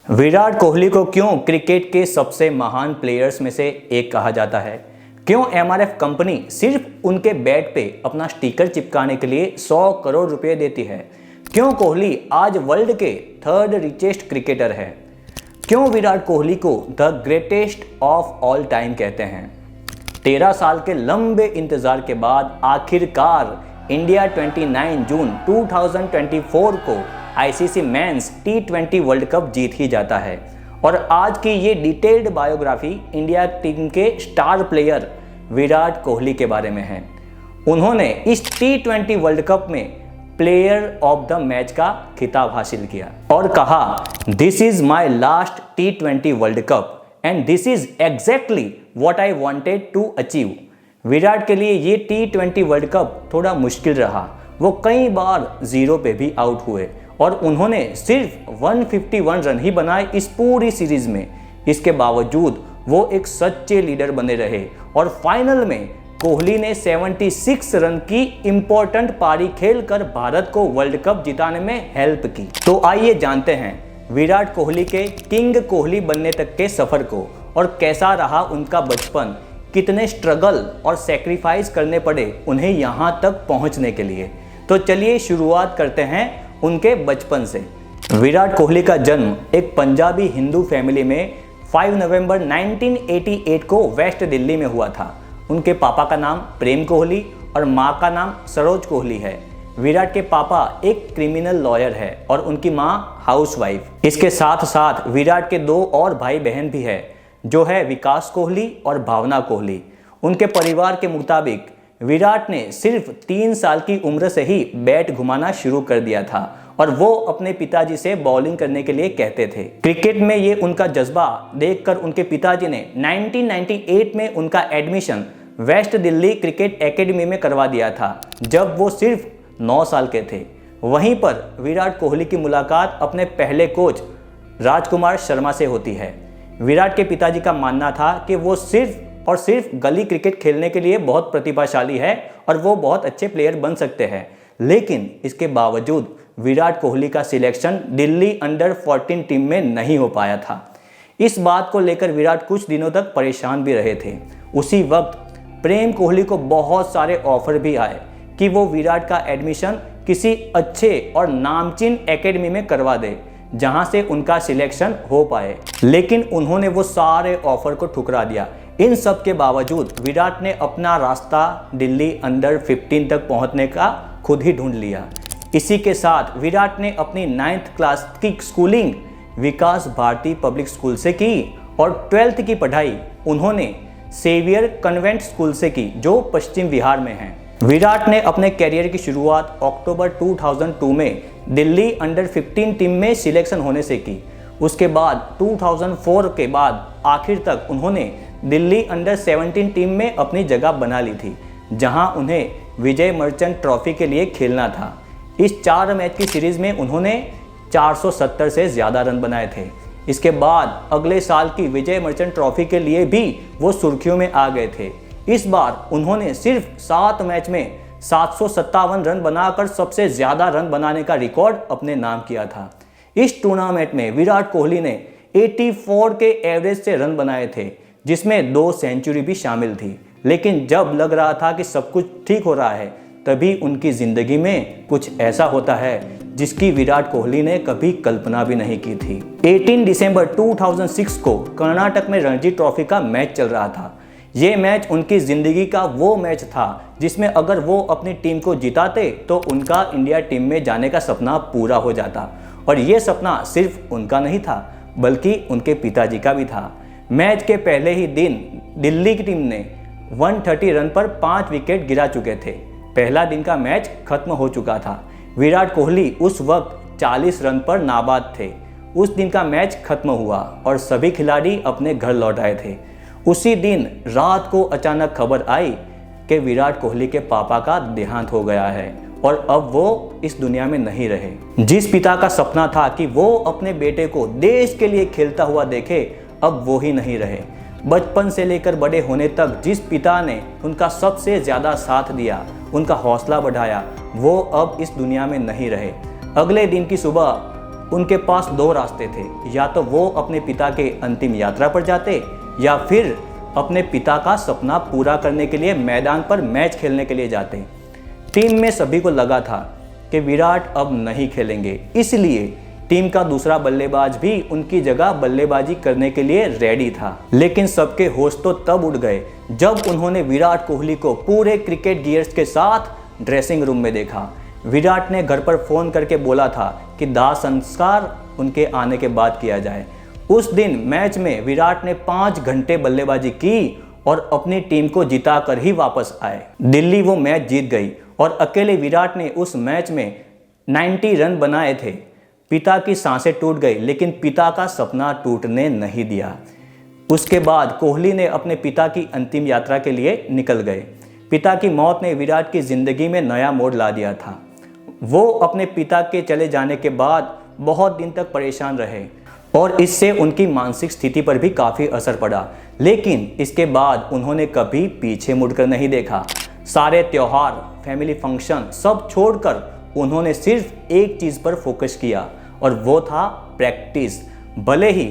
विराट कोहली को क्यों क्रिकेट के सबसे महान प्लेयर्स में से एक कहा जाता है? क्यों एमआरएफ कंपनी सिर्फ उनके बैट पे अपना स्टिकर चिपकाने के लिए 100 करोड़ रुपए देती है? क्यों कोहली आज वर्ल्ड के थर्ड रिचेस्ट क्रिकेटर है? क्यों विराट कोहली को the greatest of all time कहते हैं? 13 साल के लंबे इंतजार के बाद आखिरकार इंडिया 29 जून 2024 को ICC men's T20 world cup जीत ही जाता है। और आज की ये डिटेल्ड बायोग्राफी इंडिया टीम के स्टार प्लेयर विराट कोहली के बारे में है। उन्होंने इस T20 वर्ल्ड कप में प्लेयर ऑफ द मैच का खिताब हासिल किया और कहा, this is my last T20 world cup and this is exactly what I wanted to achieve. Virat के लिए ये T20 वर्ल्ड कप थोड़ा मुश्किल रहा। वो कई बार जीरो पे भी आउट हुए और उन्होंने सिर्फ 151 रन ही बनाए इस पूरी सीरीज में। इसके बावजूद वो एक सच्चे लीडर बने रहे और फाइनल में कोहली ने 76 रन की इंपॉर्टेंट पारी खेलकर भारत को वर्ल्ड कप जिताने में हेल्प की। तो आइए जानते हैं विराट कोहली के किंग कोहली बनने तक के सफर को और कैसा रहा उनका बचपन, कितने स्ट्रगल और सेक्रीफाइस करने पड़े उन्हें यहाँ तक पहुँचने के लिए। तो चलिए शुरुआत करते हैं उनके बचपन से। विराट कोहली का जन्म एक पंजाबी हिंदू फैमिली में 5 नवंबर 1988 को वेस्ट दिल्ली में हुआ था। उनके पापा का नाम प्रेम कोहली और माँ का नाम सरोज कोहली है। विराट के पापा एक क्रिमिनल लॉयर है और उनकी माँ हाउसवाइफ। इसके साथ साथ विराट के 2 और भाई बहन भी है, जो है विकास कोहली और भावना कोहली। उनके परिवार के मुताबिक विराट ने सिर्फ 3 साल की उम्र से ही बैट घुमाना शुरू कर दिया था और वो अपने पिताजी से बॉलिंग करने के लिए कहते थे। क्रिकेट में ये उनका जज्बा देखकर उनके पिताजी ने 1998 में उनका admission west Delhi cricket academy में करवा दिया था, जब वो सिर्फ 9 साल के थे। वहीं पर विराट कोहली की मुलाकात अपने पहले कोच राजकुमार शर्मा से होती है। विराट के पिताजी का मानना था कि वो सिर्फ गली क्रिकेट खेलने के लिए बहुत प्रतिभाशाली है और वो बहुत अच्छे प्लेयर बन सकते हैं, लेकिन इसके बावजूद विराट कोहली का सिलेक्शन दिल्ली अंडर 14 टीम में नहीं हो पाया था। इस बात को लेकर विराट कुछ दिनों तक परेशान भी रहे थे। उसी वक्त प्रेम कोहली को बहुत सारे ऑफर भी आए कि वो विराट का एडमिशन किसी अच्छे और नामचीन एकेडमी में करवा दे जहां से उनका सिलेक्शन हो पाए, लेकिन उन्होंने वो सारे ऑफर को ठुकरा दिया। इन सब के बावजूद विराट ने अपना रास्ता दिल्ली अंडर 15 तक पहुंचने का खुद ही ढूंढ लिया। इसी के साथ विराट ने अपनी 9th क्लास की स्कूलिंग विकास भारती पब्लिक स्कूल से की और 12th की पढ़ाई उन्होंने सेवियर कन्वेंट स्कूल से की, जो पश्चिम बिहार में है। विराट ने अपने कैरियर की शुरुआत अक्टूबर 2002 में दिल्ली अंडर 15 टीम में सिलेक्शन होने से की। उसके बाद 2004 के बाद आखिर तक उन्होंने दिल्ली अंडर 17 टीम में अपनी जगह बना ली थी, जहां उन्हें विजय मर्चेंट ट्रॉफी के लिए खेलना था। इस 4 मैच की सीरीज में उन्होंने 470 से ज़्यादा रन बनाए थे। इसके बाद अगले साल की विजय मर्चेंट ट्रॉफी के लिए भी वो सुर्खियों में आ गए थे। इस बार उन्होंने सिर्फ 7 मैच में 757 रन बनाकर सबसे ज़्यादा रन बनाने का रिकॉर्ड अपने नाम किया था। इस टूर्नामेंट में विराट कोहली ने 84 के एवरेज से रन बनाए थे, जिसमें 2 सेंचुरी भी शामिल थी। लेकिन जब लग रहा था कि सब कुछ ठीक हो रहा है, तभी उनकी ज़िंदगी में कुछ ऐसा होता है जिसकी विराट कोहली ने कभी कल्पना भी नहीं की थी। 18 दिसंबर 2006 को कर्नाटक में रणजी ट्रॉफी का मैच चल रहा था। ये मैच उनकी ज़िंदगी का वो मैच था जिसमें अगर वो अपनी टीम को जिताते तो उनका इंडिया टीम में जाने का सपना पूरा हो जाता। और ये सपना सिर्फ उनका नहीं था, बल्कि उनके पिताजी का भी था। मैच के पहले ही दिन दिल्ली की टीम ने 130 रन पर 5 विकेट गिरा चुके थे। पहला दिन का मैच खत्म हो चुका था। विराट कोहली उस वक्त 40 रन पर नाबाद थे। उस दिन का मैच खत्म हुआ और सभी खिलाड़ी अपने घर लौट आए थे। उसी दिन रात को अचानक खबर आई कि विराट कोहली के पापा का देहांत हो गया है और अब वो इस दुनिया में नहीं रहे। जिस पिता का सपना था कि वो अपने बेटे को देश के लिए खेलता हुआ देखे, अब वो ही नहीं रहे। बचपन से लेकर बड़े होने तक जिस पिता ने उनका सबसे ज़्यादा साथ दिया, उनका हौसला बढ़ाया, वो अब इस दुनिया में नहीं रहे। अगले दिन की सुबह उनके पास दो रास्ते थे, या तो वो अपने पिता के अंतिम यात्रा पर जाते या फिर अपने पिता का सपना पूरा करने के लिए मैदान पर मैच खेलने के लिए जाते। टीम में सभी को लगा था कि विराट अब नहीं खेलेंगे, इसलिए टीम का दूसरा बल्लेबाज भी उनकी जगह बल्लेबाजी करने के लिए रेडी था। लेकिन सबके होश तो तब उड़ गए जब उन्होंने विराट कोहली को पूरे क्रिकेट गियर्स के साथ ड्रेसिंग रूम में देखा। विराट ने घर पर फोन करके बोला था कि दाह संस्कार उनके आने के बाद किया जाए। उस दिन मैच में विराट ने 5 घंटे बल्लेबाजी की और अपनी टीम को जिताकर ही वापस आए। दिल्ली वो मैच जीत गई और अकेले विराट ने उस मैच में 90 रन बनाए थे। पिता की सांसें टूट गई, लेकिन पिता का सपना टूटने नहीं दिया। उसके बाद कोहली ने अपने पिता की अंतिम यात्रा के लिए निकल गए। पिता की मौत ने विराट की जिंदगी में नया मोड़ ला दिया था। वो अपने पिता के चले जाने के बाद बहुत दिन तक परेशान रहे और इससे उनकी मानसिक स्थिति पर भी काफ़ी असर पड़ा। लेकिन इसके बाद उन्होंने कभी पीछे मुड़कर नहीं देखा। सारे त्योहार, फैमिली फंक्शन सब छोड़कर उन्होंने सिर्फ एक चीज़ पर फोकस किया और वो था प्रैक्टिस। भले ही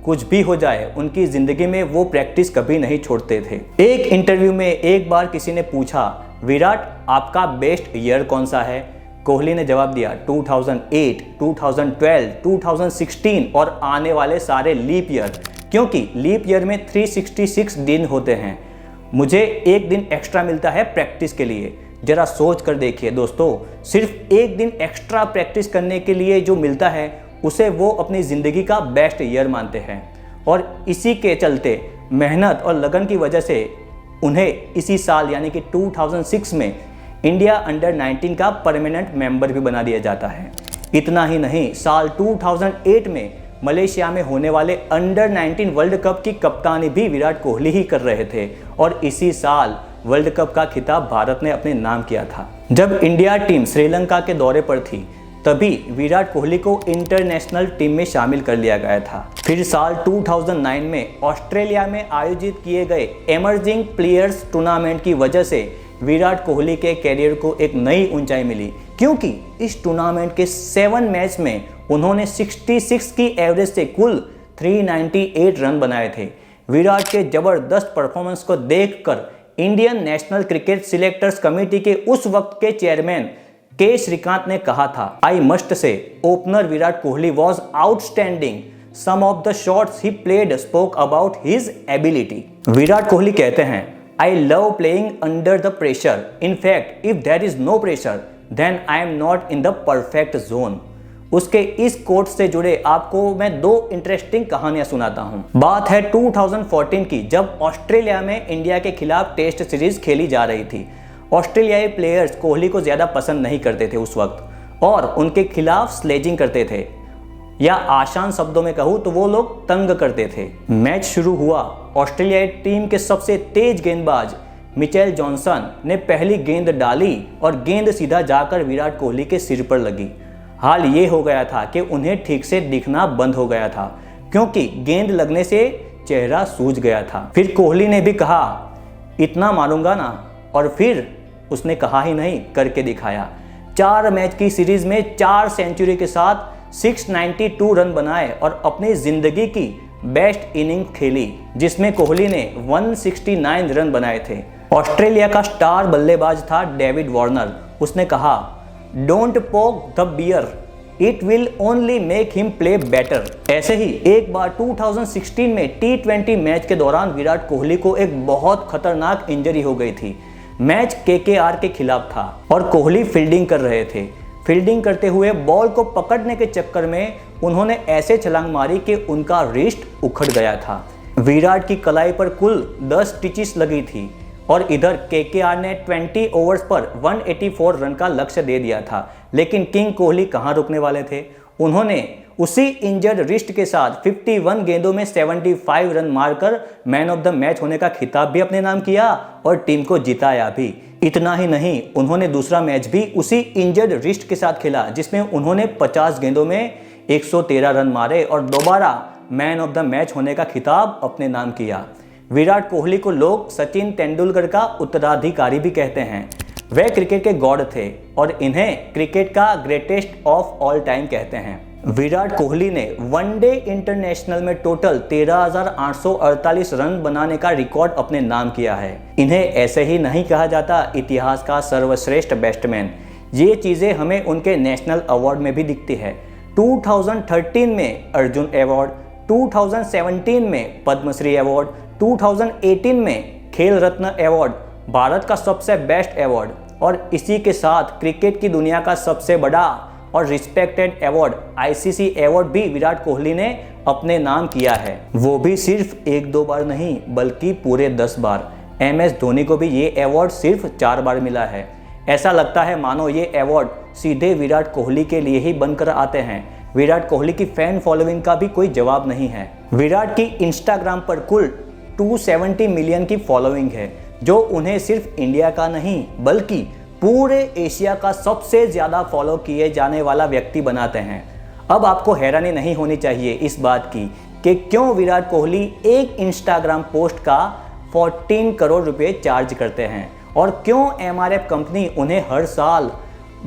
कुछ भी हो जाए, उनकी ज़िंदगी में वो प्रैक्टिस कभी नहीं छोड़ते थे। एक इंटरव्यू में एक बार किसी ने पूछा, विराट आपका बेस्ट ईयर कौन सा है? कोहली ने जवाब दिया 2008, 2012, 2016 और आने वाले सारे लीप ईयर, क्योंकि लीप ईयर में 366 दिन होते हैं। मुझे एक दिन एक्स्ट्रा मिलता है प्रैक्टिस के लिए। जरा सोच कर देखिए दोस्तों, सिर्फ एक दिन एक्स्ट्रा प्रैक्टिस करने के लिए जो मिलता है उसे वो अपनी ज़िंदगी का बेस्ट ईयर मानते हैं। और इसी के चलते मेहनत और लगन की वजह से उन्हें इसी साल यानी कि 2006 में इंडिया अंडर 19 का परमानेंट मेंबर भी बना दिया जाता है। इतना ही नहीं, साल 2008 में मलेशिया में होने वाले अंडर 19 वर्ल्ड कप की कप्तानी भी विराट कोहली ही कर रहे थे और इसी साल वर्ल्ड कप का खिताब भारत ने अपने नाम किया था। जब इंडिया टीम श्रीलंका के दौरे पर थी तभी विराट कोहली को इंटरनेशनल टीम में शामिल कर लिया गया था। फिर साल 2009 में ऑस्ट्रेलिया में आयोजित किए गए एमर्जिंग प्लेयर्स टूर्नामेंट की वजह से विराट कोहली के कैरियर को एक नई ऊंचाई मिली, क्योंकि इस टूर्नामेंट के 7 मैच में उन्होंने 66 की एवरेज से कुल 398 रन बनाए थे। विराट के जबरदस्त परफॉर्मेंस को देखकर Indian national cricket selectors committee के उस वक्त के चेयरमैन के श्रीकांत ने कहा था, I must say opener Virat Kohli was outstanding, some of the shots he played spoke about his ability. Virat Kohli कहते हैं, I love playing under the pressure, in fact if there is no pressure then I am not in the perfect zone. उसके इस coat से जुड़े आपको मैं 2 interesting कहानियां सुनाता हूं। बात है 2014 की, जब ऑस्ट्रेलिया में इंडिया के खिलाफ टेस्ट सीरीज खेली जा रही थी। ऑस्ट्रेलियाई प्लेयर्स कोहली को ज़्यादा पसंद नहीं करते थे उस वक्त और उनके खिलाफ स्लेजिंग करते थे, या आसान शब्दों में कहूँ तो वो लोग तंग करते थे। मैच शुरू हुआ। ऑस्ट्रेलियाई टीम के सबसे तेज गेंदबाज मिचेल जॉनसन ने पहली गेंद डाली और गेंद सीधा जाकर विराट कोहली के सिर पर लगी। हाल ये हो गया था कि उन्हें ठीक से दिखना बंद हो गया था, क्योंकि गेंद लगने से चेहरा सूज गया था। फिर कोहली ने भी कहा, इतना मारूंगा ना, और फिर उसने कहा ही नहीं, करके दिखाया। 4 मैच की सीरीज में 4 सेंचुरी के साथ 692 रन बनाए और अपनी जिंदगी की बेस्ट इनिंग खेली, जिसमें कोहली ने 169 रन बनाए थे। ऑस्ट्रेलिया का स्टार बल्लेबाज था डेविड वार्नर। उसने कहा, don't poke the bear, it will only make him play better. ऐसे ही एक बार 2016 में T20 मैच के दौरान विराट कोहली को एक बहुत खतरनाक इंजरी हो गई थी। मैच KKR के खिलाफ था और कोहली फील्डिंग कर रहे थे। फील्डिंग करते हुए बॉल को पकड़ने के चक्कर में उन्होंने ऐसे छलांग मारी कि उनका रिस्ट उखड़ गया था। विराट की कलाई पर कुल 10 स्टिचेस लगी थी और इधर KKR ने 20 ओवर्स पर 184 रन का लक्ष्य दे दिया था। लेकिन किंग कोहली कहां रुकने वाले थे। उन्होंने उसी इंजर्ड रिस्ट के साथ 51 गेंदों में 75 रन मारकर मैन ऑफ द मैच होने का खिताब भी अपने नाम किया और टीम को जिताया भी। इतना ही नहीं, उन्होंने दूसरा मैच भी उसी इंजर्ड रिस्ट के साथ खेला, जिसमें उन्होंने 50 गेंदों में 113 रन मारे और दोबारा मैन ऑफ द मैच होने का खिताब अपने नाम किया। विराट कोहली को लोग सचिन तेंदुलकर का उत्तराधिकारी भी कहते हैं। वे क्रिकेट के गॉड थे और इन्हें क्रिकेट का ग्रेटेस्ट ऑफ ऑल टाइम कहते हैं। विराट कोहली ने वनडे इंटरनेशनल में टोटल 13,848 रन बनाने का रिकॉर्ड अपने नाम किया है। इन्हें ऐसे ही नहीं कहा जाता इतिहास का सर्वश्रेष्ठ बैट्समैन। ये चीज़ें हमें उनके नेशनल अवार्ड में भी दिखती है। 2013 में अर्जुन अवार्ड, 2017 में पद्मश्री अवार्ड, 2018 में खेल रत्न अवार्ड, भारत का सबसे बेस्ट अवार्ड और इसी के साथ क्रिकेट की दुनिया का सबसे बड़ा और रिस्पेक्टेड अवार्ड ICC अवार्ड भी विराट कोहली ने अपने नाम किया है। वो भी सिर्फ 1-2 बार नहीं बल्कि पूरे 10 बार। MS धोनी को भी ये अवार्ड सिर्फ 4 बार मिला है। ऐसा लगता है मानो ये अवार्ड सीधे विराट कोहली के लिए ही बनकर आते हैं। विराट कोहली की फैन फॉलोइंग का भी कोई जवाब नहीं है। विराट की इंस्टाग्राम पर कुल 270 मिलियन की फॉलोइंग है, जो उन्हें सिर्फ इंडिया का नहीं बल्कि पूरे एशिया का सबसे ज़्यादा फॉलो किए जाने वाला व्यक्ति बनाते हैं। अब आपको हैरानी नहीं होनी चाहिए इस बात की कि क्यों विराट कोहली एक इंस्टाग्राम पोस्ट का 14 करोड़ रुपए चार्ज करते हैं और क्यों MRF कंपनी उन्हें हर साल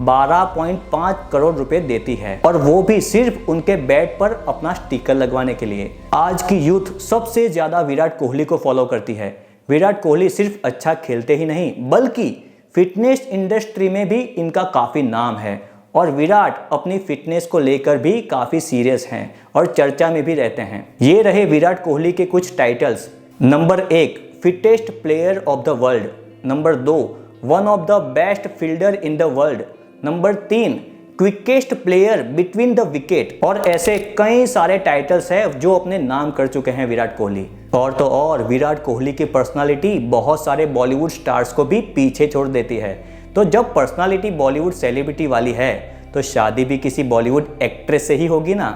12.5 करोड़ रुपए देती है, और वो भी सिर्फ उनके बैट पर अपना स्टिकर लगवाने के लिए। आज की यूथ सबसे ज़्यादा विराट कोहली को फॉलो करती है। विराट कोहली सिर्फ अच्छा खेलते ही नहीं बल्कि फिटनेस इंडस्ट्री में भी इनका काफ़ी नाम है और विराट अपनी फिटनेस को लेकर भी काफ़ी सीरियस हैं और चर्चा में भी रहते हैं। ये रहे विराट कोहली के कुछ titles. Number 1, fittest player of the world. Number 2, one of the best fielder in the world. Number 3, quickest player between the wicket. और ऐसे कई सारे टाइटल्स हैं जो अपने नाम कर चुके हैं विराट कोहली। और तो और विराट कोहली की पर्सनालिटी बहुत सारे बॉलीवुड स्टार्स को भी पीछे छोड़ देती है। तो जब पर्सनालिटी बॉलीवुड सेलिब्रिटी वाली है तो शादी भी किसी बॉलीवुड एक्ट्रेस से ही होगी ना।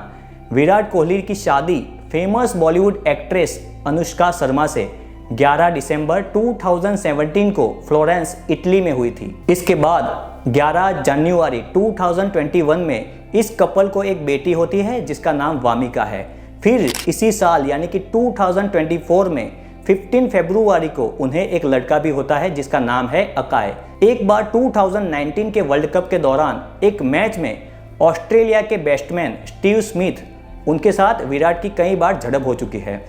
विराट कोहली की शादी फेमस बॉलीवुड एक्ट्रेस अनुष्का शर्मा से 11 दिसंबर 2017 को फ्लोरेंस, इटली में हुई थी। इसके बाद 11 जनवरी 2021 में इस कपल को एक बेटी होती है जिसका नाम वामिका है। फिर इसी साल यानी कि 2024 में 15 फरवरी को उन्हें एक लड़का भी होता है जिसका नाम है अकाय। एक बार 2019 के वर्ल्ड कप के दौरान एक मैच में ऑस्ट्रेलिया के बैट्समैन स्टीव स्मिथ, उनके साथ विराट की कई बार झड़प हो चुकी है।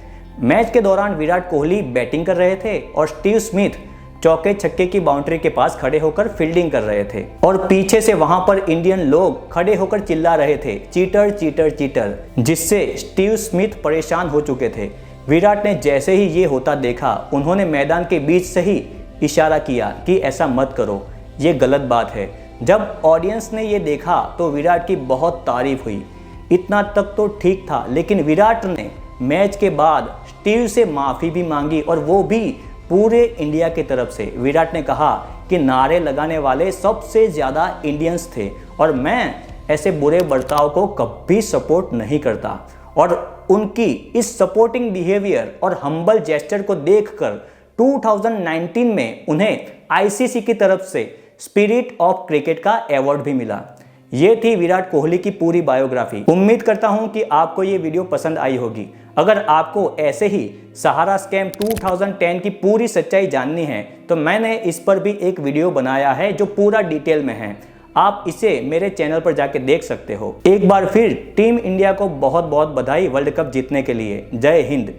मैच के दौरान विराट कोहली बैटिंग कर रहे थे और स्टीव स्मिथ चौके छक्के की बाउंड्री के पास खड़े होकर फील्डिंग कर रहे थे और पीछे से वहां पर इंडियन लोग खड़े होकर चिल्ला रहे थे चीटर चीटर चीटर, जिससे स्टीव स्मिथ परेशान हो चुके थे। विराट ने जैसे ही ये होता देखा, उन्होंने मैदान के बीच से ही इशारा किया कि ऐसा मत करो, ये गलत बात है। जब ऑडियंस ने ये देखा तो विराट की बहुत तारीफ हुई। इतना तक तो ठीक था, लेकिन विराट ने मैच के बाद स्टीव से माफ़ी भी मांगी और वो भी पूरे इंडिया की तरफ से। विराट ने कहा कि नारे लगाने वाले सबसे ज़्यादा इंडियंस थे और मैं ऐसे बुरे बर्ताव को कभी सपोर्ट नहीं करता। और उनकी इस सपोर्टिंग बिहेवियर और हम्बल जेस्चर को देखकर 2019 में उन्हें ICC की तरफ से स्पिरिट ऑफ क्रिकेट का अवार्ड भी मिला। ये थी विराट कोहली की पूरी बायोग्राफी। उम्मीद करता हूं कि आपको ये वीडियो पसंद आई होगी। अगर आपको ऐसे ही सहारा स्कैम 2010 की पूरी सच्चाई जाननी है तो मैंने इस पर भी एक वीडियो बनाया है जो पूरा डिटेल में है। आप इसे मेरे चैनल पर जाके देख सकते हो। एक बार फिर टीम इंडिया को बहुत बहुत बधाई वर्ल्ड कप जीतने के लिए। जय हिंद।